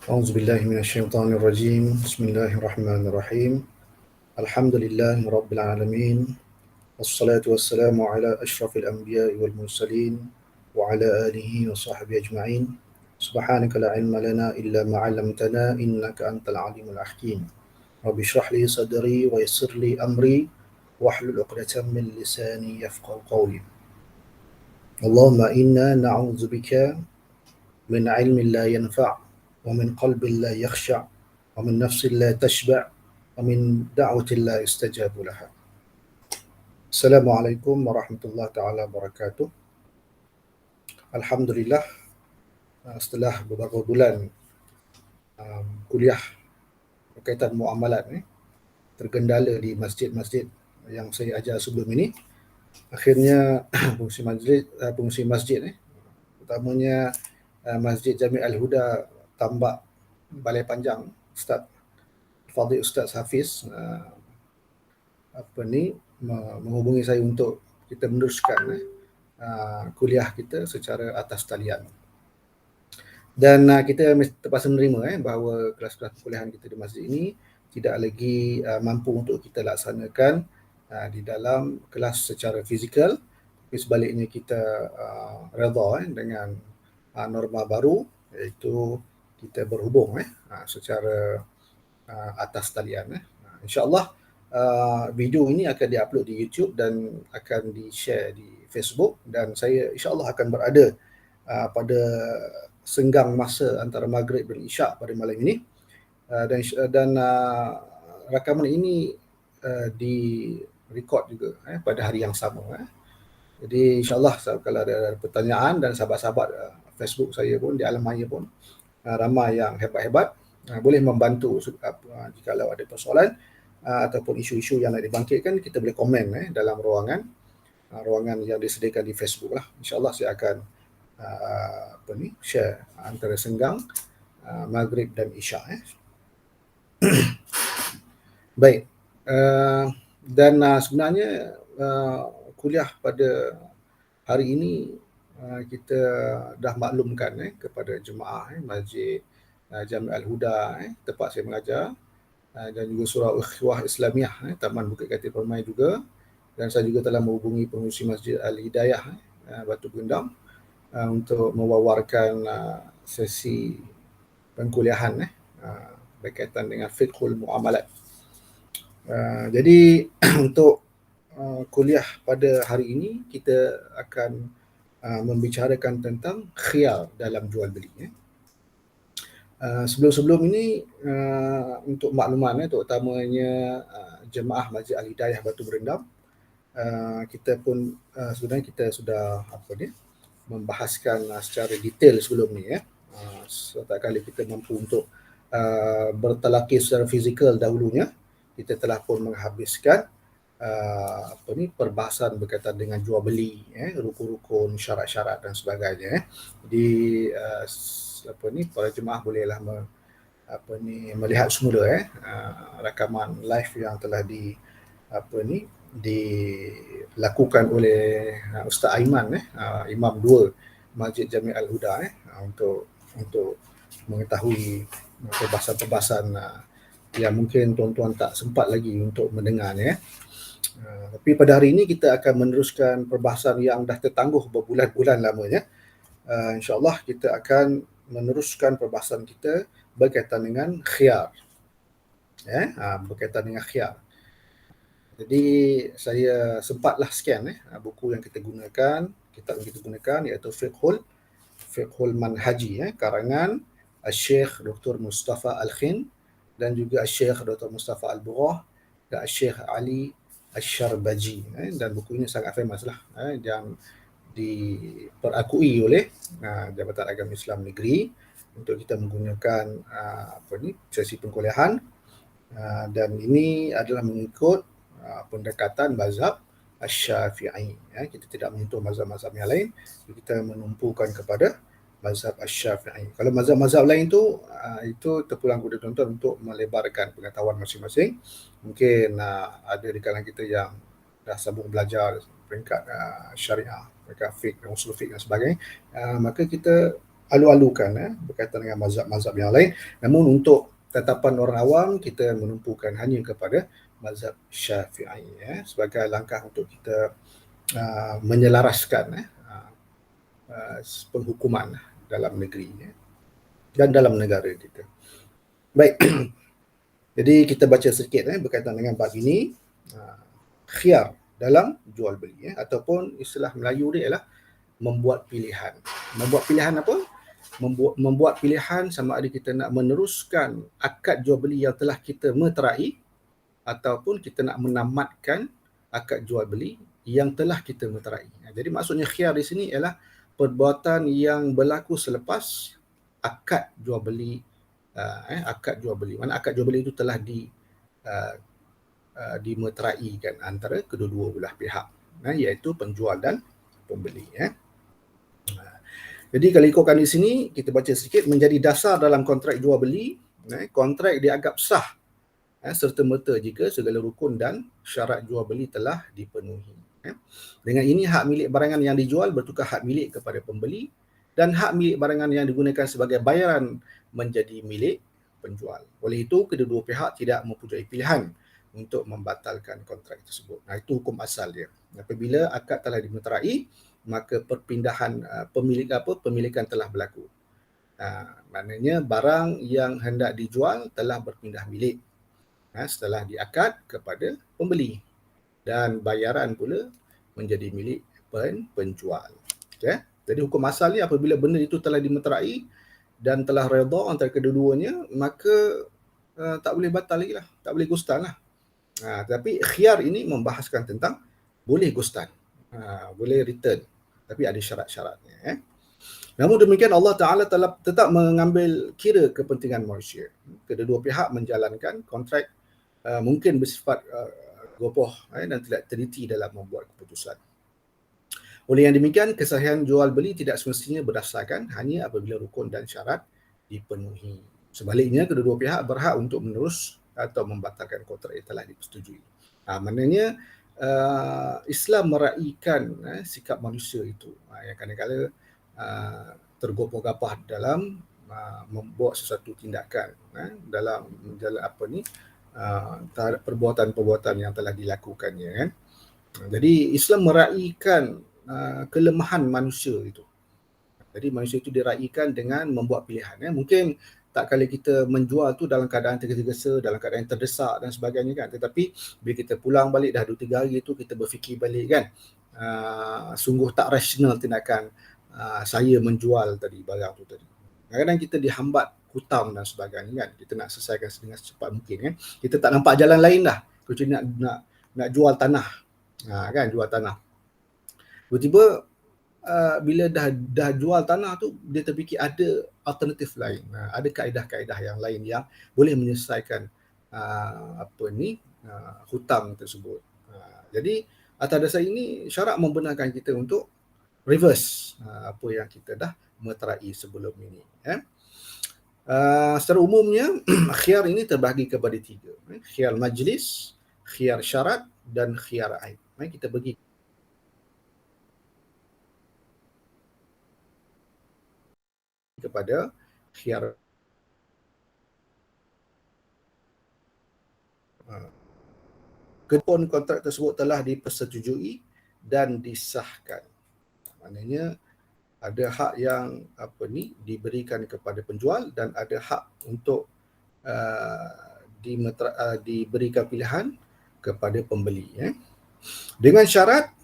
أعوذ بالله من الشيطان الرجيم بسم الله الرحمن الرحيم الحمد لله رب العالمين والصلاة والسلام على أشرف الأنبياء والمرسلين وعلى آله وصحبه أجمعين سبحانك لا علم لنا إلا ما علمتنا إنك أنت العليم الحكيم رب اشرح لي صدري ويسر لي أمري واحلل عقدة من لساني يفقهوا قولي اللهم إنا نعوذ بك من علم لا ينفع ومن قلب لا يخشع ومن نفس لا تشبع ومن دعوة لا يستجاب لها. Assalamualaikum warahmatullahi taala wabarakatuh. Alhamdulillah, setelah beberapa bulan kuliah berkaitan muamalat terkendala di masjid-masjid yang saya ajar sebelum ini, akhirnya pengurusi masjid utamanya Masjid Jami' Al-Huda Tambak Balai Panjang, Fadil Ustaz Hafiz menghubungi saya untuk kita meneruskan kuliah kita secara atas talian. Dan kita terpaksa menerima bahawa kelas-kelas perkuliahan kita di masjid ini tidak lagi mampu untuk kita laksanakan di dalam kelas secara fizikal, tapi sebaliknya kita redha dengan norma baru, iaitu kita berhubung secara atas talian. InsyaAllah video ini akan diupload di YouTube dan akan di-share di Facebook, dan saya insyaAllah akan berada pada senggang masa antara Maghrib dan Isyak pada malam ini, dan rakaman ini di-record juga pada hari yang sama. Jadi insyaAllah kalau ada pertanyaan, dan sahabat-sahabat Facebook saya pun di alam maya pun ramai yang hebat-hebat, boleh membantu jika ada persoalan ataupun isu-isu yang nak dibangkitkan, kita boleh komen dalam ruangan yang disediakan di Facebook lah. InsyaAllah saya akan share antara senggang Maghrib dan Isyak. Baik, dan sebenarnya kuliah pada hari ini kita dah maklumkan kepada jemaah Masjid Jami' Al-Huda tempat saya mengajar, dan juga Surau Ikhwah Islamiyah Taman Bukit Katil Permai juga, dan saya juga telah menghubungi pengurusi Masjid Al-Hidayah Batu Gendang untuk mewawarkan sesi pengkuliahan berkaitan dengan fiqhul muamalat. Jadi untuk kuliah pada hari ini kita akan membicarakan tentang khiyar dalam jual beli. Sebelum ini, untuk makluman terutamanya jemaah Masjid Al-Hidayah Batu Berendam, kita pun sebenarnya kita sudah membahaskan secara detail sebelum ni setiap kali kita mampu untuk bertalaki secara fizikal dahulunya, kita telah pun menghabiskan perbahasan berkaitan dengan jual beli, rukun-rukun, syarat-syarat dan sebagainya. Jadi para jemaah bolehlah melihat semula rakaman live yang telah dilakukan oleh Ustaz Aiman, Imam 2 Masjid Jami' Al-Huda, untuk mengetahui perbahasan-perbahasan yang mungkin tuan-tuan tak sempat lagi untuk mendengarnya. Tapi pada hari ini kita akan meneruskan perbahasan yang dah tertangguh berbulan-bulan lamanya. InsyaAllah kita akan meneruskan perbahasan kita berkaitan dengan khiyar. Berkaitan dengan khiyar. Jadi saya sempatlah scan buku yang kita gunakan, kitab yang kita gunakan, iaitu Fiqhul Manhaji, karangan Al-Syekh Dr. Mustafa Al-Khin, dan juga Al-Syekh Dr. Mustafa Al-Bughah, dan Al-Syekh Ali Al-Syarbaji. Dan buku ini sangat famous lah, yang diperakui oleh Jabatan Agama Islam Negeri untuk kita menggunakan sesi pengkuliahan, dan ini adalah mengikut pendekatan mazhab Asy-Syafi'i. Kita tidak menyentuh mazhab-mazhab yang lain, kita menumpukan kepada mazhab Asy-Syafi'i. Kalau mazhab-mazhab lain itu terpulang kepada tuan-tuan untuk melebarkan pengetahuan masing-masing. Mungkin ada di kalangan kita yang dah sambung belajar peringkat syariah, peringkat fiqh, usul fiqh dan sebagainya, maka kita alu-alukan berkaitan dengan mazhab-mazhab yang lain. Namun untuk tetapan orang awam, kita menumpukan hanya kepada mazhab Syafi'i sebagai langkah untuk kita menyelaraskan penghukuman dalam negeri dan dalam negara kita. Baik. Jadi kita baca sedikit berkaitan dengan bab ini. Khiyar dalam jual beli ataupun istilah Melayu dia ialah membuat pilihan. Membuat pilihan apa? Membuat pilihan sama ada kita nak meneruskan akad jual beli yang telah kita meterai ataupun kita nak menamatkan akad jual beli yang telah kita meterai. Jadi maksudnya khiyar di sini ialah perbuatan yang berlaku selepas akad jual beli. Akad jual beli. Mana akad jual beli itu telah dimeteraikan antara kedua-dua belah pihak, iaitu penjual dan pembeli. Jadi kalau ikutkan di sini, kita baca sedikit, menjadi dasar dalam kontrak jual beli, kontrak dianggap sah serta-merta jika segala rukun dan syarat jual beli telah dipenuhi. Dengan ini hak milik barangan yang dijual bertukar hak milik kepada pembeli dan hak milik barangan yang digunakan sebagai bayaran menjadi milik penjual. Oleh itu, kedua-dua pihak tidak mempunyai pilihan untuk membatalkan kontrak tersebut. Itu hukum asal dia. Apabila akad telah dimeterai, maka perpindahan pemilikan telah berlaku. Maknanya barang yang hendak dijual telah berpindah milik setelah diakad kepada pembeli dan bayaran pula menjadi milik penjual. Okay? Jadi hukum asal ni apabila benda itu telah dimeterai dan telah redha antara kedua-duanya, maka tak boleh batal lagi lah, tak boleh gustan lah. Tapi khiyar ini membahaskan tentang boleh gustan, boleh return, tapi ada syarat-syaratnya. Namun demikian Allah Ta'ala tetap mengambil kira kepentingan manusia. Kedua-dua pihak menjalankan kontrak mungkin bersifat gopoh dan tidak teliti dalam membuat keputusan. Oleh yang demikian, kesahihan jual beli tidak semestinya berdasarkan hanya apabila rukun dan syarat dipenuhi. Sebaliknya, kedua-dua pihak berhak untuk menerus atau membatalkan kontrak yang telah dipersetujui. Maknanya Islam meraihkan sikap manusia itu yang kadang-kadang tergopoh-gapah dalam membuat sesuatu tindakan dalam terhadap perbuatan-perbuatan yang telah dilakukannya kan. Jadi Islam meraihkan kelemahan manusia itu. Jadi manusia itu diraihkan dengan membuat pilihan. Mungkin tak kala kita menjual tu dalam keadaan tergesa-gesa, dalam keadaan terdesak dan sebagainya kan. Tetapi bila kita pulang balik dah 2-3 hari tu, kita berfikir balik kan. Sungguh tak rasional tindakan saya menjual tadi barang tu tadi. Kadang-kadang kita dihambat hutang dan sebagainya kan. Kita nak selesaikan dengan secepat mungkin kan. Kita tak nampak jalan lain dah. Kecuali nak jual tanah. Kan, jual tanah. Tiba-tiba bila dah jual tanah tu, dia terfikir ada alternatif lain, ada kaedah-kaedah yang lain yang boleh menyelesaikan hutang tersebut. Jadi atas dasar ini syarak membenarkan kita untuk reverse apa yang kita dah meterai sebelum ini. Secara umumnya khiyar ini terbahagi kepada 3. Khiyar majlis, khiyar syarat dan khiyar aib. Kita bagi kepada khiyar kedua kontrak tersebut telah dipersetujui dan disahkan. Maknanya ada hak yang diberikan kepada penjual dan ada hak untuk diberikan pilihan kepada pembeli. Dengan syarat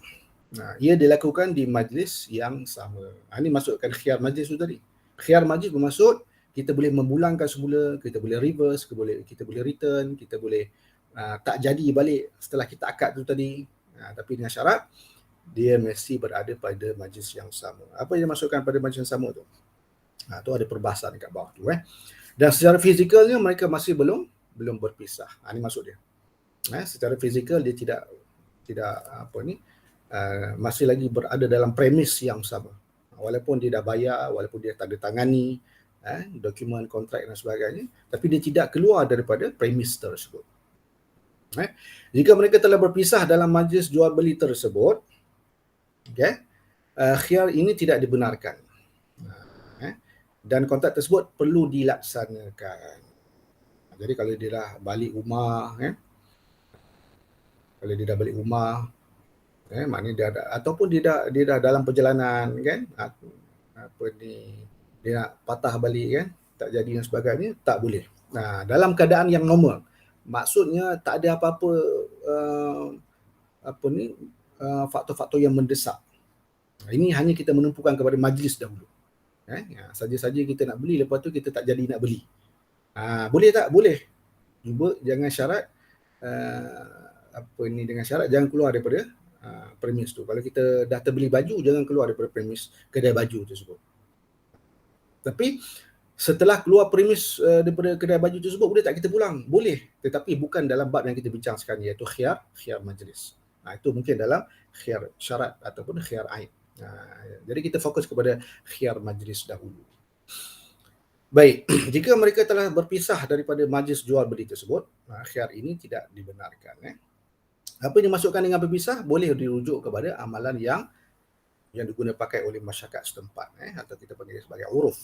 ia dilakukan di majlis yang sama. Ini masukkan khiyar majlis itu tadi. Khiyar majlis bermaksud kita boleh memulangkan semula, kita boleh reverse, kita boleh return, kita boleh tak jadi balik setelah kita akad tu tadi. Tapi dengan syarat dia mesti berada pada majlis yang sama. Apa yang dimasukkan pada majlis yang sama tu? Tu ada perbahasan dekat bawah tu. Dan secara fizikalnya mereka masih belum berpisah. Ini maksud dia. Secara fizikal dia tidak masih lagi berada dalam premis yang sama. Walaupun dia dah bayar, walaupun dia tak ada tangani dokumen, kontrak dan sebagainya, tapi dia tidak keluar daripada premis tersebut. Jika mereka telah berpisah dalam majlis jual beli tersebut, khiyar ini tidak dibenarkan. dan kontrak tersebut perlu dilaksanakan. Jadi kalau dia dah balik rumah, kalau dia dah balik rumah, maknanya dia ada, ataupun dia dah dalam perjalanan kan, apa ni, dia nak patah balik kan, tak jadi dan sebagainya, tak boleh. Nah, dalam keadaan yang normal, maksudnya tak ada apa-apa faktor-faktor yang mendesak. Ini hanya kita menumpukan kepada majlis dahulu. Saja-saja kita nak beli, lepas tu kita tak jadi nak beli. Boleh tak? Boleh. Cuba jangan syarat dengan syarat jangan keluar daripada premis tu. Kalau kita dah terbeli baju, jangan keluar daripada premis kedai baju tersebut. Tapi setelah keluar premis daripada kedai baju tersebut, boleh tak kita pulang? Boleh, tetapi bukan dalam bab yang kita bincang sekarang, iaitu khiyar majlis. Itu mungkin dalam khiyar syarat ataupun khiyar aib. Jadi kita fokus kepada khiyar majlis dahulu. Baik, jika mereka telah berpisah daripada majlis jual beli tersebut, khiyar ini tidak dibenarkan. Apa yang dimaksudkan dengan berpisah? Boleh dirujuk kepada amalan yang diguna pakai oleh masyarakat setempat, atau kita panggil sebagai uruf.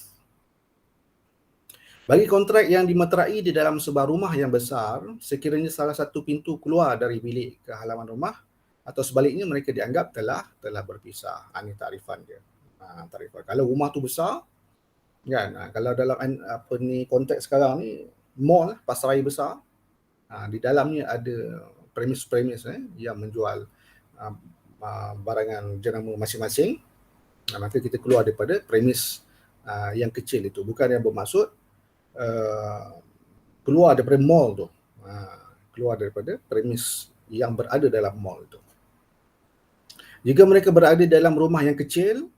Bagi kontrak yang dimeterai di dalam sebuah rumah yang besar, sekiranya salah satu pintu keluar dari bilik ke halaman rumah atau sebaliknya, mereka dianggap telah berpisah. Ini takrifan dia. Takrifan. Kalau rumah tu besar, kan, kalau dalam konteks sekarang ni, mall, pasaraya besar, di dalamnya ada premis-premis yang menjual barangan jenama masing-masing, maka kita keluar daripada premis yang kecil itu. Bukan yang bermaksud keluar daripada mall tu, keluar daripada premis yang berada dalam mall tu. Jika mereka berada dalam rumah yang kecil,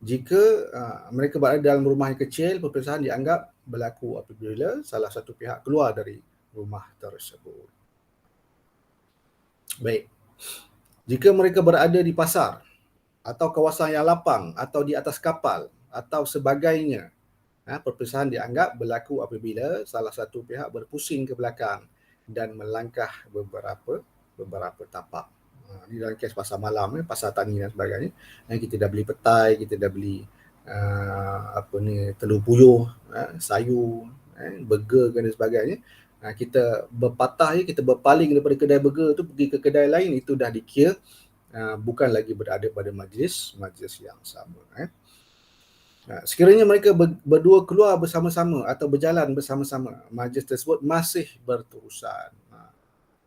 jika mereka berada dalam rumah yang kecil, perpisahan dianggap berlaku apabila salah satu pihak keluar dari rumah tersebut. Baik. Jika mereka berada di pasar atau kawasan yang lapang atau di atas kapal atau sebagainya, perpisahan dianggap berlaku apabila salah satu pihak berpusing ke belakang dan melangkah beberapa tapak. Di dalam kes pasar malam, pasar tani dan sebagainya, kita dah beli petai, kita dah beli telur puyuh, sayur, burger dan sebagainya. Kita berpatah, kita berpaling daripada kedai burger tu pergi ke kedai lain, itu dah dikira bukan lagi berada pada majlis yang sama. Sekiranya mereka berdua keluar bersama-sama atau berjalan bersama-sama, majlis tersebut masih berterusan.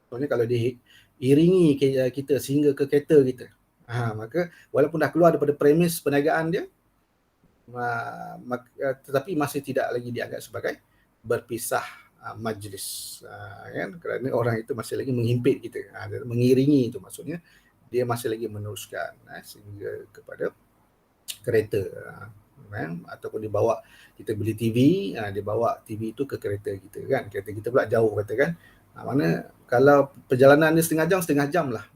Contohnya kalau dia iringi kita sehingga ke kereta kita, maka walaupun dah keluar daripada premis perniagaan dia, tetapi masih tidak lagi dianggap sebagai berpisah majlis, kan? Kerana orang itu masih lagi menghimpit kita, mengiringi itu maksudnya dia masih lagi meneruskan sehingga kepada kereta, ataupun dibawa, kita beli TV, dia bawa TV itu ke kereta kita, kan? Kereta kita pula jauh kata, kan? Mana kalau perjalanan dia setengah jam lah,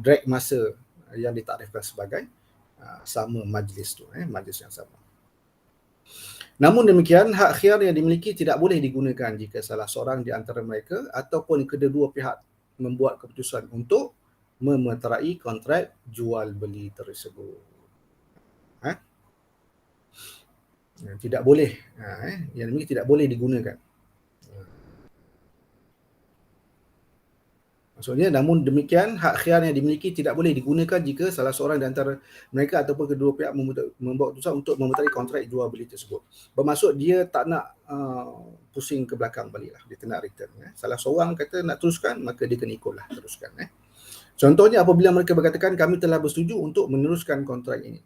drag masa yang ditakrifkan sebagai sama majlis tu, majlis yang sama. Namun demikian, hak khiyar yang dimiliki tidak boleh digunakan jika salah seorang di antara mereka ataupun kedua pihak membuat keputusan untuk memeterai kontrak jual beli tersebut. Tidak boleh, yang ini tidak boleh digunakan. Maksudnya, namun demikian, hak khiyar yang dimiliki tidak boleh digunakan jika salah seorang di antara mereka ataupun kedua pihak membuat keputusan untuk memeterai kontrak jual beli tersebut. Bermaksud dia tak nak pusing ke belakang balik lah, dia tak nak return. Salah seorang kata nak teruskan, maka dia kena ikutlah teruskan. Contohnya apabila mereka berkatakan kami telah bersetuju untuk meneruskan kontrak ini,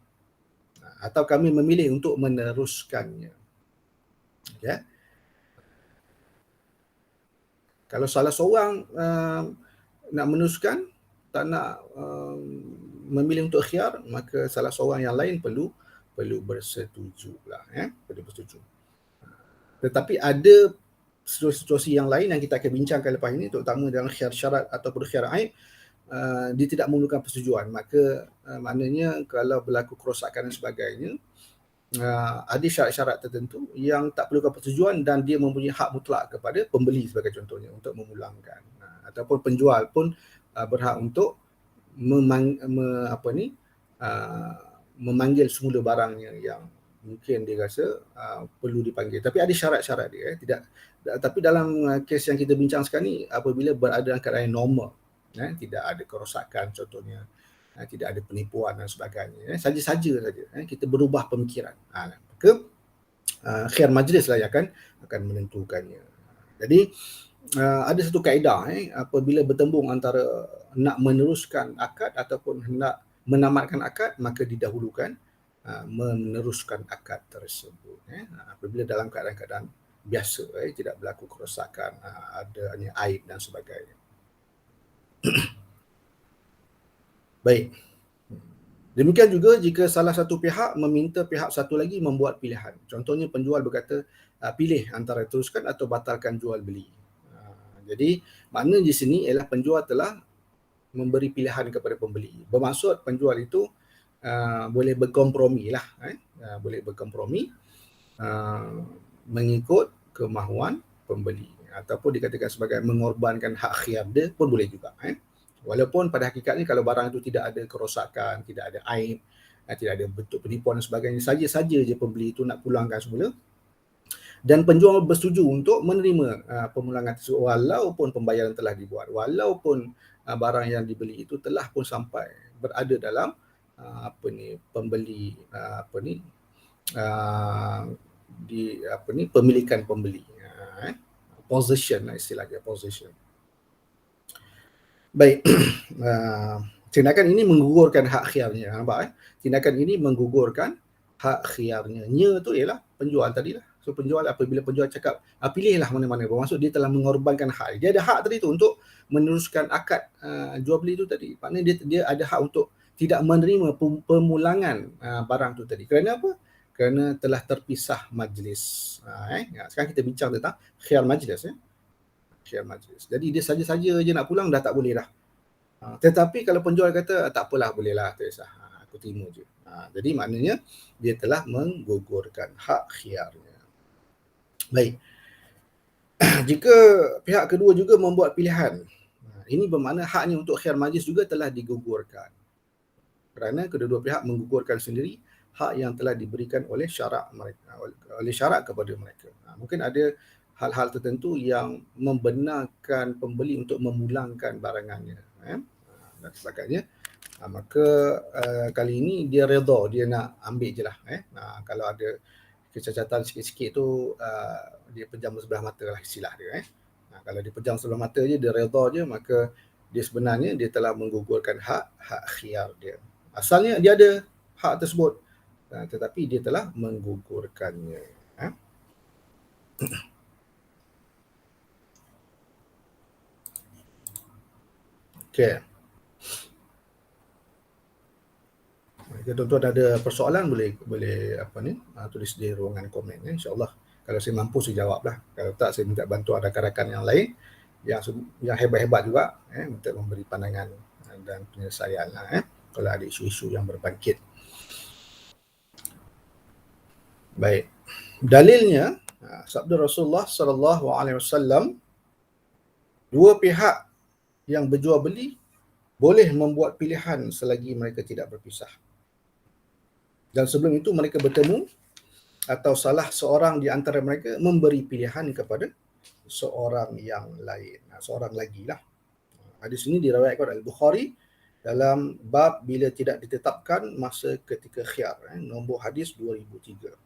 atau kami memilih untuk meneruskannya. Kalau salah seorang nak meneruskan, tak nak memilih untuk khiyar, maka salah seorang yang lain perlu bersetuju lah, perlu bersetuju. Tetapi ada situasi yang lain yang kita akan bincangkan lepas ini, terutama dalam khiyar syarat ataupun khiyar aib, dia tidak memerlukan persetujuan. Maka maknanya kalau berlaku kerosakan dan sebagainya, ada syarat-syarat tertentu yang tak perlukan persetujuan dan dia mempunyai hak mutlak kepada pembeli sebagai contohnya untuk memulangkan, ataupun penjual pun berhak untuk memanggil semula barangnya yang mungkin dia rasa perlu dipanggil. Tapi ada syarat-syarat dia. Tapi dalam kes yang kita bincang sekarang ni, apabila berada dalam keadaan yang normal, tidak ada kerosakan contohnya, tidak ada penipuan dan sebagainya, saja-saja saja, kita berubah pemikiran. Maka khiyar majlis lah yang akan menentukannya. Jadi ada satu kaedah apabila bertembung antara nak meneruskan akad ataupun nak menamatkan akad, maka didahulukan meneruskan akad tersebut. Apabila dalam keadaan-keadaan biasa, tidak berlaku kerosakan, adanya aib dan sebagainya. Baik. Demikian juga jika salah satu pihak meminta pihak satu lagi membuat pilihan. Contohnya penjual berkata, pilih antara teruskan atau batalkan jual beli. Jadi makna di sini ialah penjual telah memberi pilihan kepada pembeli. Bermaksud penjual itu boleh berkompromi lah. Boleh berkompromi mengikut kemahuan pembeli. Ataupun dikatakan sebagai mengorbankan hak khiyar dia pun boleh juga. Walaupun pada hakikatnya kalau barang itu tidak ada kerosakan, tidak ada aib, tidak ada bentuk penipuan dan sebagainya, saja-saja je pembeli itu nak pulangkan semula, dan penjual bersetuju untuk menerima pemulangan tersebut walaupun pembayaran telah dibuat, walaupun barang yang dibeli itu telah pun sampai berada dalam pembeli pemilikan pembeli, possession lah istilahnya, possession. Baik, tindakan ini menggugurkan hak khiyarnya. Nampak tindakan ini menggugurkan hak khiyarnya. Nya tu ialah penjual tadi lah. So penjual, apabila penjual cakap pilihlah mana-mana, bermaksud dia telah mengorbankan hak. Dia ada hak tadi tu untuk meneruskan akad jual beli tu tadi. Maknanya dia ada hak untuk tidak menerima pemulangan barang tu tadi. Kerana apa? Kerana telah terpisah majlis. Sekarang kita bincang tentang khiyar majlis. Khiyar majlis. Jadi dia saja-saja je nak pulang dah tak boleh dah. Tetapi kalau penjual kata tak apalah, bolehlah, tak kisah, aku terima je. Jadi maknanya dia telah menggugurkan hak khiyarnya. Baik. Jika pihak kedua juga membuat pilihan, ini bermakna haknya untuk khiyar majlis juga telah digugurkan. Kerana kedua-dua pihak menggugurkan sendiri hak yang telah diberikan oleh syarak mereka, oleh syarak kepada mereka. Mungkin ada hal-hal tertentu yang membenarkan pembeli untuk memulangkan barangannya dan sebagainya. Maka kali ini dia redha, dia nak ambil je lah. Kalau ada kecacatan sikit-sikit tu dia pejam sebelah mata lah istilah dia. Kalau dia pejam sebelah mata je, dia redha je, maka dia sebenarnya dia telah menggugurkan hak khiyar dia. Asalnya dia ada hak tersebut, tetapi dia telah menggugurkannya. Okey. Jika tuan-tuan ada persoalan boleh tulis di ruangan komen, insya-Allah. Kalau saya mampu saya jawablah. Kalau tak saya minta bantuan rakan-rakan yang lain yang hebat-hebat juga untuk memberi pandangan dan penyelesaian kalau ada isu-isu yang berbangkit. Baik. Dalilnya sabda Rasulullah sallallahu alaihi wasallam, dua pihak yang berjual beli boleh membuat pilihan selagi mereka tidak berpisah. Dan sebelum itu mereka bertemu atau salah seorang di antara mereka memberi pilihan kepada seorang yang lain. Seorang lagi lah. Hadis ini diriwayatkan oleh Bukhari dalam bab bila tidak ditetapkan masa ketika khiyar, nombor hadis 2003.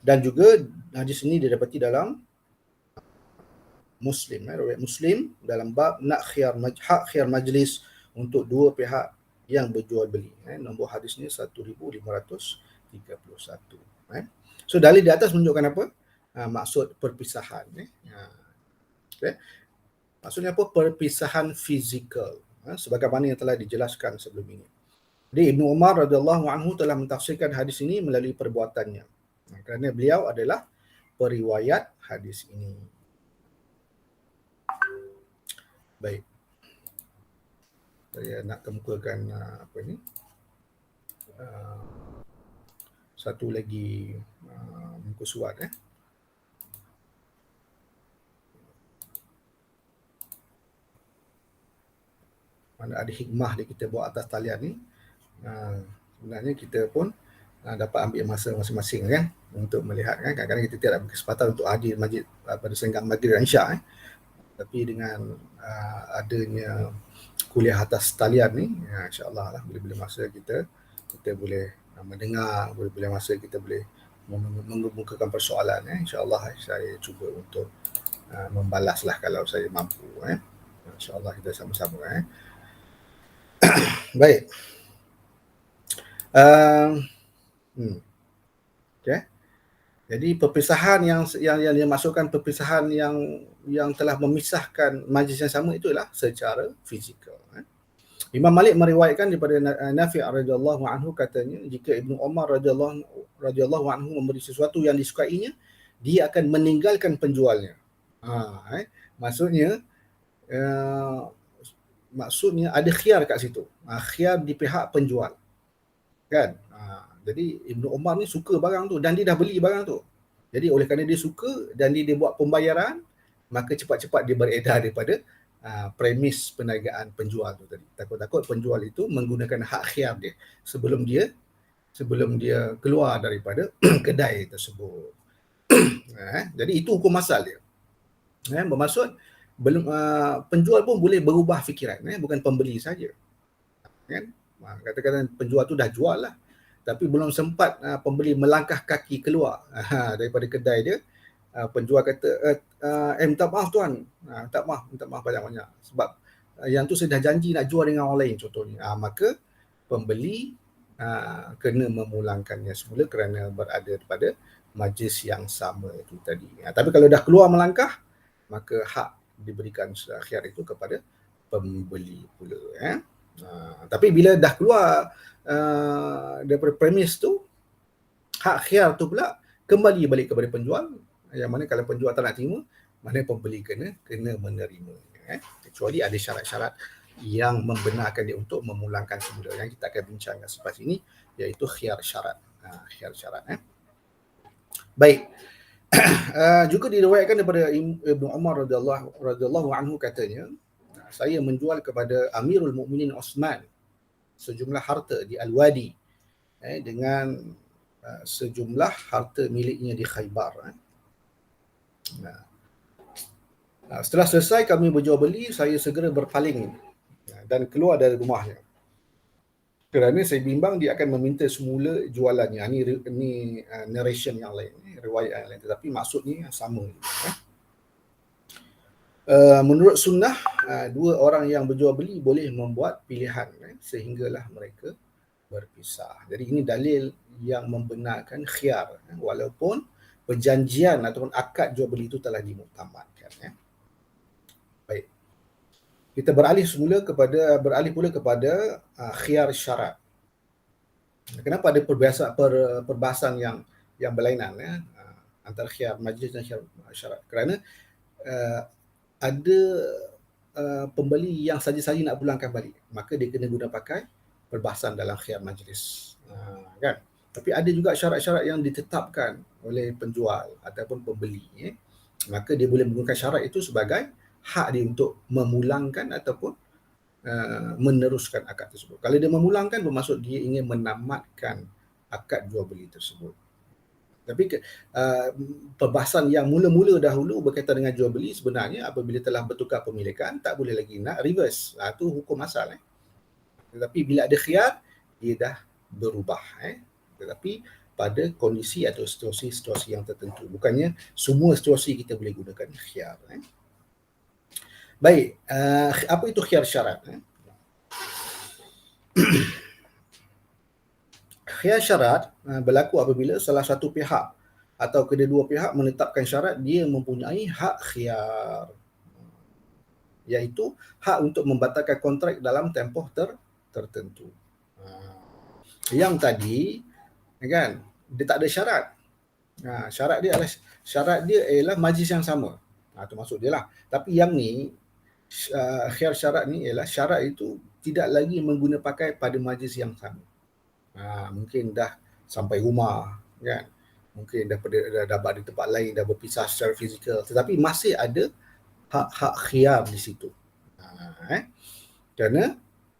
Dan juga hadis ini didapati dalam Muslim, riwayat Muslim dalam bab nak hak khiyar majlis untuk dua pihak yang berjual beli. Nombor hadis ni 1531. So dalil di atas menunjukkan apa? Maksud perpisahan. Okay. Maksudnya apa? Perpisahan fizikal. Sebagaimana yang telah dijelaskan sebelum ini. Jadi Ibnu Umar radhiyallahu anhu telah mentafsirkan hadis ini melalui perbuatannya. Kerana beliau adalah periwayat hadis ini. Baik. Saya nak kemukakan satu lagi muka surat mana ada hikmah di kita buat atas talian ni, sebenarnya kita pun dapat ambil masa masing-masing kan untuk melihat kan. Kadang-kadang kita tidak berkesempatan untuk hadir masjid pada senggang maghrib dan isyak tapi dengan adanya kuliah atas talian ni, insya-Allah lah bila-bila masa kita boleh mendengar, bila-bila masa kita boleh mengemukakan persoalan, insya-Allah saya cuba untuk membalaslah kalau saya mampu. InsyaAllah kita sama-sama. Baik. Okay. Jadi perpisahan yang dimaksudkan perpisahan yang telah memisahkan majlis yang sama itulah secara fizikal. Imam Malik meriwayatkan daripada Nafi' radhiyallahu anhu katanya, jika Ibnu Umar radhiyallahu anhu memberi sesuatu yang disukainya, dia akan meninggalkan penjualnya. Maksudnya ada khiyar kat situ. Khiyar di pihak penjual. Kan? Jadi Ibnu Umar ni suka barang tu dan dia dah beli barang tu. Jadi oleh kerana dia suka dan dia buat pembayaran, maka cepat-cepat dia beredar daripada premis perniagaan penjual tu tadi. Takut-takut penjual itu menggunakan hak khiyar dia sebelum dia keluar daripada kedai tersebut. Jadi itu hukum asal dia. Bermaksud penjual pun boleh berubah fikiran, bukan pembeli saja. Kan? Katakan penjual tu dah jual lah, tapi belum sempat pembeli melangkah kaki keluar daripada kedai dia, penjual kata minta maaf tuan, minta maaf banyak-banyak sebab yang tu saya dah janji nak jual dengan orang lain contohnya. Maka pembeli kena memulangkannya semula kerana berada pada majlis yang sama itu tadi. Tapi kalau dah keluar melangkah, maka hak diberikan khiyar itu kepada pembeli pula. Tapi bila dah keluar daripada premis tu, hak khiyar tu pula kembali balik kepada penjual, yang mana kalau penjual tak nak terima, mana pembeli kena menerima. Kecuali ada syarat-syarat yang membenarkan dia untuk memulangkan semula, yang kita akan bincangkan selepas ini, iaitu khiyar syarat. Baik. Juga diriwayatkan daripada Ibnu Umar radhiyallahu anhu katanya, saya menjual kepada Amirul Mukminin Osman sejumlah harta di Al-Wadi dengan sejumlah harta miliknya di Khaybar. Setelah selesai kami berjual beli, saya segera berpaling dan keluar dari rumahnya. Kerana saya bimbang dia akan meminta semula jualannya. Ini narration yang lain, riwayat yang lain, tetapi maksudnya sama. Menurut sunnah, dua orang yang berjual beli boleh membuat pilihan sehinggalah mereka berpisah. Jadi ini dalil yang membenarkan khiyar, walaupun perjanjian ataupun akad jual beli itu telah dimuktamadkan. Baik. Kita beralih pula kepada khiyar syarat. Kenapa ada perbahasan yang berlainan antara khiyar majlis dan khiyar syarat? Kerana ada pembeli yang saja-saja nak pulangkan balik, maka dia kena guna pakai perbahasan dalam khiyar majlis. Kan? Tapi ada juga syarat-syarat yang ditetapkan oleh penjual ataupun pembeli. Maka dia boleh menggunakan syarat itu sebagai hak dia untuk memulangkan ataupun meneruskan akad tersebut. Kalau dia memulangkan, bermaksud dia ingin menamatkan akad jual beli tersebut. Tapi perbahasan yang mula-mula dahulu berkaitan dengan jual beli, sebenarnya apabila telah bertukar pemilikan, tak boleh lagi nak reverse. Itu hukum asal. Tetapi bila ada khiyar, dia dah berubah. Tetapi pada kondisi atau situasi yang tertentu. Bukannya semua situasi kita boleh gunakan khiyar. Baik, apa itu khiyar syarat? Khiyar syarat berlaku apabila salah satu pihak atau kedua-dua pihak menetapkan syarat dia mempunyai hak khiyar, iaitu hak untuk membatalkan kontrak dalam tempoh tertentu. Yang tadi kan dia tak ada syarat. Syarat dia ialah majlis yang sama. Itu maksud dia lah. Tapi yang ni khiyar syarat ni ialah syarat itu tidak lagi mengguna pakai pada majlis yang sama. Mungkin dah sampai rumah kan, mungkin dah di tempat lain, dah berpisah secara fizikal, tetapi masih ada hak-hak khiyar di situ. Kerana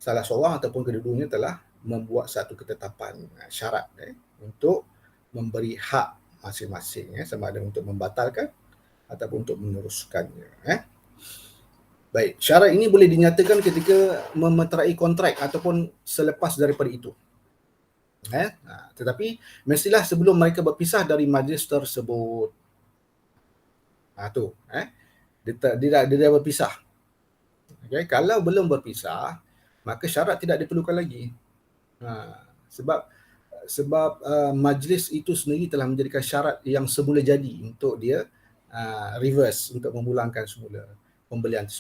salah seorang ataupun kedua-duanya telah membuat satu ketetapan syarat untuk memberi hak masing-masing sama ada untuk membatalkan ataupun untuk meneruskannya. Baik, syarat ini boleh dinyatakan ketika memeterai kontrak ataupun selepas daripada itu. Tetapi mestilah sebelum mereka berpisah dari majlis tersebut. Dia dah berpisah. Okay? Kalau belum berpisah, maka syarat tidak diperlukan lagi. Sebab majlis itu sendiri telah menjadikan syarat yang semula jadi untuk dia reverse, untuk memulangkan semula pembelian,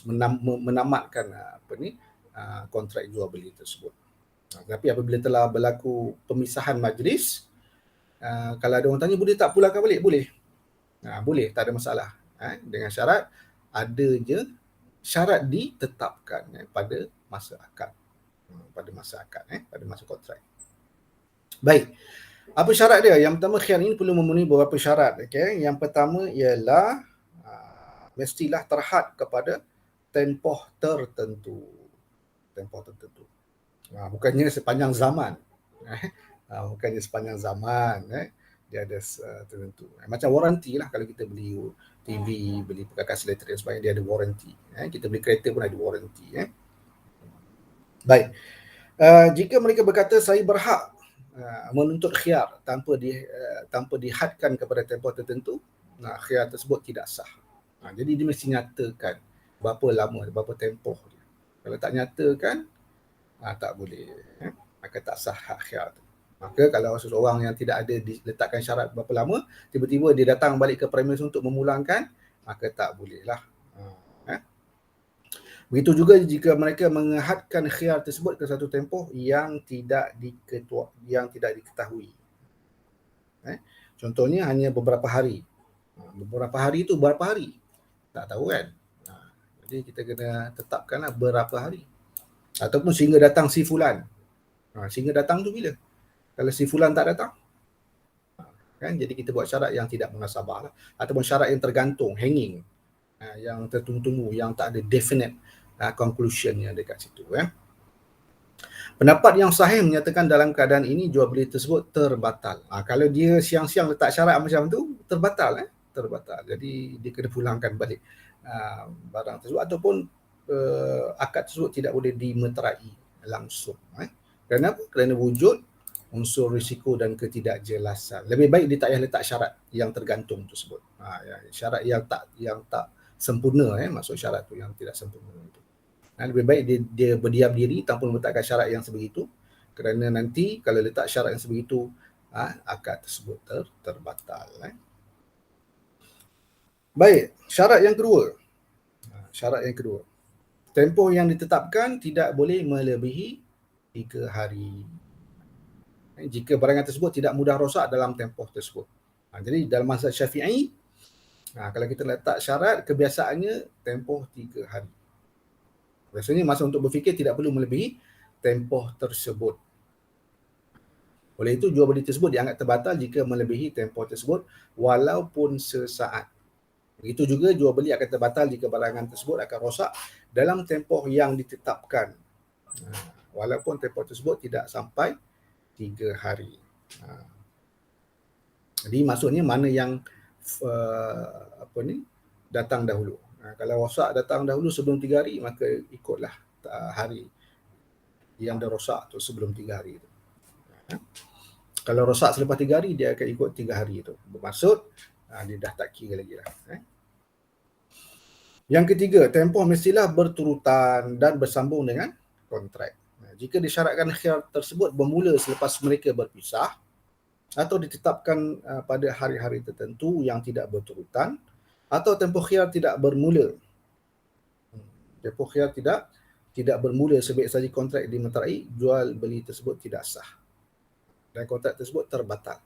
menamatkan kontrak jual beli tersebut. Tapi apabila telah berlaku pemisahan majlis, kalau ada orang tanya boleh tak pulangkan balik? Boleh. Boleh, tak ada masalah. Dengan syarat adanya syarat ditetapkan pada masa akad. Pada masa kontrak. Baik. Apa syarat dia? Yang pertama, khiyar ini perlu memenuhi beberapa syarat. Okay? Yang pertama ialah mestilah terhad kepada tempoh tertentu. Bukannya sepanjang zaman. Bukannya sepanjang zaman. Dia ada tertentu. Macam waranti lah, kalau kita beli TV, beli perkakas elektrik dan sebagainya, dia ada waranti. Kita beli kereta pun ada waranti. Baik. Jika mereka berkata saya berhak menuntut khiyar tanpa dihadkan kepada tempoh tertentu, khiyar tersebut tidak sah. Jadi dia mesti nyatakan berapa lama, berapa tempoh dia. Kalau tak nyatakan, tak boleh. Maka tak sah hak khiyar tu. Maka kalau seseorang yang tidak ada diletakkan syarat berapa lama, tiba-tiba dia datang balik ke premis untuk memulangkan, maka tak bolehlah. Begitu juga jika mereka menghadkan khiyar tersebut ke satu tempoh yang tidak diketahui. Contohnya hanya beberapa hari. Beberapa hari itu berapa hari? Tak tahu kan? Jadi kita kena tetapkanlah berapa hari. Ataupun sehingga datang si fulan. Sehingga datang tu bila? Kalau si fulan tak datang? Jadi kita buat syarat yang tidak munasabah lah. Ataupun syarat yang tergantung, hanging. Yang tertunggu-tunggu, yang tak ada definite conclusionnya dekat situ. Pendapat yang sahih menyatakan dalam keadaan ini jual beli tersebut terbatal. Kalau dia siang-siang letak syarat macam tu, terbatal. Jadi dia kena pulangkan balik barang tersebut, ataupun akad tersebut tidak boleh dimeterai langsung. Kerana apa? Kerana wujud unsur risiko dan ketidakjelasan. Lebih baik dia tak payah letak syarat yang tergantung tersebut. Syarat yang tak sempurna, maksud syarat tu yang tidak sempurna itu. Lebih baik dia berdiam diri tanpa meletakkan syarat yang sebegitu, kerana nanti kalau letak syarat yang sebegitu, akad tersebut terbatal. Baik, syarat yang kedua. Tempoh yang ditetapkan tidak boleh melebihi 3 hari. Jika barangan tersebut tidak mudah rosak dalam tempoh tersebut. Jadi dalam mazhab Syafi'i, kalau kita letak syarat, kebiasaannya tempoh 3 hari. Biasanya masa untuk berfikir tidak perlu melebihi tempoh tersebut. Oleh itu, jual beli tersebut dianggap terbatal jika melebihi tempoh tersebut walaupun sesaat. Begitu juga jual beli akan terbatal jika barangan tersebut akan rosak dalam tempoh yang ditetapkan. Walaupun tempoh tersebut tidak sampai 3 hari. Jadi maksudnya mana yang datang dahulu. Kalau rosak datang dahulu sebelum 3 hari, maka ikutlah hari yang dah rosak tu sebelum 3 hari itu. Kalau rosak selepas 3 hari, dia akan ikut 3 hari itu. Bermaksud dia dah tak kira lagi lah. Yang ketiga, tempoh mestilah berturutan dan bersambung dengan kontrak. Jika disyaratkan khiyar tersebut bermula selepas mereka berpisah atau ditetapkan pada hari-hari tertentu yang tidak berturutan, atau tempoh khiyar tidak bermula. Tempoh khiyar tidak bermula sebaik saja kontrak dimeterai, jual beli tersebut tidak sah. Dan kontrak tersebut terbatal.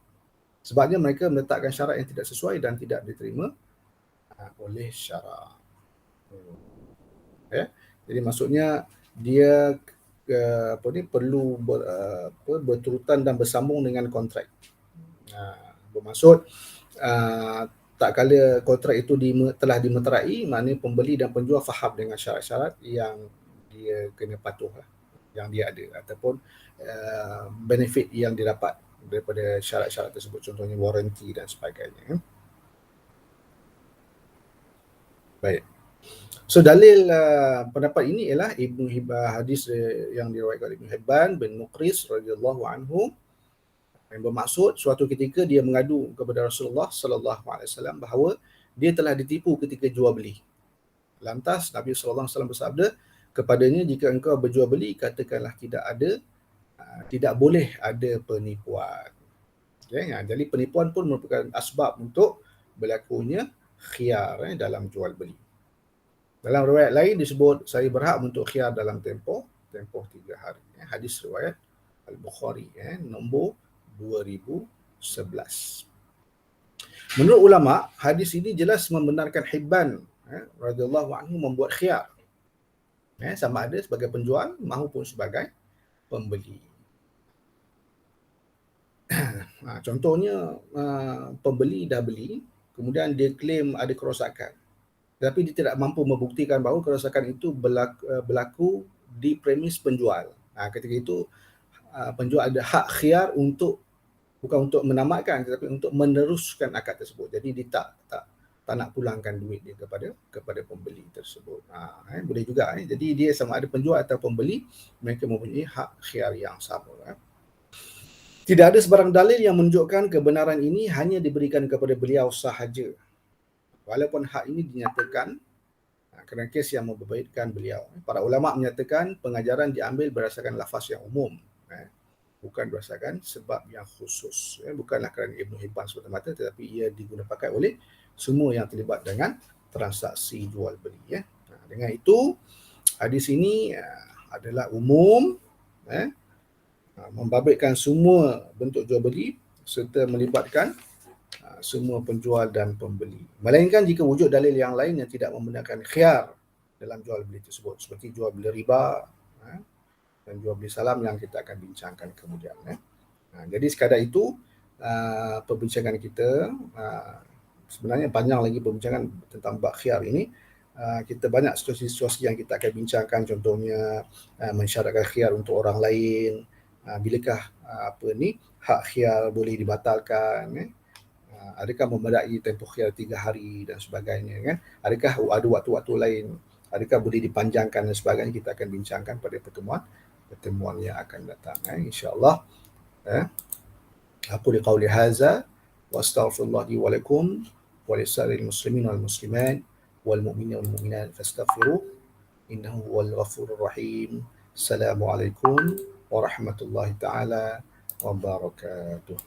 Sebabnya mereka meletakkan syarat yang tidak sesuai dan tidak diterima oleh syarak. Jadi maksudnya dia perlu berturutan dan bersambung dengan kontrak. Bermaksud tak kala kontrak itu telah dimeterai, maknanya pembeli dan penjual faham dengan syarat-syarat yang dia kena patuh. yang dia ada ataupun benefit yang didapat daripada syarat-syarat tersebut, contohnya warranty dan sebagainya. Baik. So dalil pendapat ini ialah Ibnu Hibban, hadis yang diriwayatkan oleh Ibnu Hibban bin Muqris radhiyallahu anhu, yang bermaksud suatu ketika dia mengadu kepada Rasulullah sallallahu alaihi wasallam bahawa dia telah ditipu ketika jual beli. Lantas Nabi sallallahu alaihi wasallam bersabda kepadanya, jika engkau berjual beli katakanlah tidak boleh ada penipuan. Okay? Jadi penipuan pun merupakan asbab untuk berlakunya khiyar dalam jual beli. Dalam riwayat lain disebut saya berhak untuk khiyar dalam tempoh 3 hari. Hadis riwayat Al-Bukhari nombor 2011. Menurut ulama, hadis ini jelas membenarkan Hibban radhiyallahu anhu membuat khiyar, sama ada sebagai penjual maupun sebagai pembeli. Contohnya pembeli dah beli, kemudian dia claim ada kerosakan, tapi dia tidak mampu membuktikan bahawa kerosakan itu berlaku di premis penjual. Ketika itu penjual ada hak khiyar untuk, bukan untuk menamatkan, tetapi untuk meneruskan akad tersebut. Jadi dia tak nak pulangkan duit dia kepada pembeli tersebut. Boleh juga. Jadi dia sama ada penjual atau pembeli, mereka mempunyai hak khiyar yang sama. Tidak ada sebarang dalil yang menunjukkan kebenaran ini hanya diberikan kepada beliau sahaja, walaupun hak ini dinyatakan kerana kes yang membebaikkan beliau. Para ulama menyatakan pengajaran diambil berdasarkan lafaz yang umum, bukan berdasarkan sebab yang khusus. Bukanlah kerana Ibnu Hibban semata-mata, tetapi ia digunakan pakai oleh semua yang terlibat dengan transaksi jual beli. Dengan itu, hadis ini adalah umum, membabitkan semua bentuk jual beli serta melibatkan semua penjual dan pembeli. Melainkan jika wujud dalil yang lain yang tidak membenarkan khiyar dalam jual beli tersebut, seperti jual beli riba dan jual beli salam yang kita akan bincangkan kemudian. Jadi sekadar itu perbincangan kita. Sebenarnya panjang lagi perbincangan tentang bab khiyar ini. Kita banyak situasi-situasi yang kita akan bincangkan, contohnya mensyaratkan khiyar untuk orang lain, bilakah hak khiyar boleh dibatalkan, adakah memadai tempoh khiyar 3 hari dan sebagainya, adakah ada waktu-waktu lain, adakah boleh dipanjangkan dan sebagainya. Kita akan bincangkan pada pertemuan yang akan datang, insya-Allah. Aku liqauli hadza wa astaghfirullah li wa lakum wa lisa'iril muslimin wal muslimat wal mu'minin wal mu'minat fastaghfiruh innahu huwal ghafurur rahim. Assalamualaikum warahmatullahi taala wabarakatuh.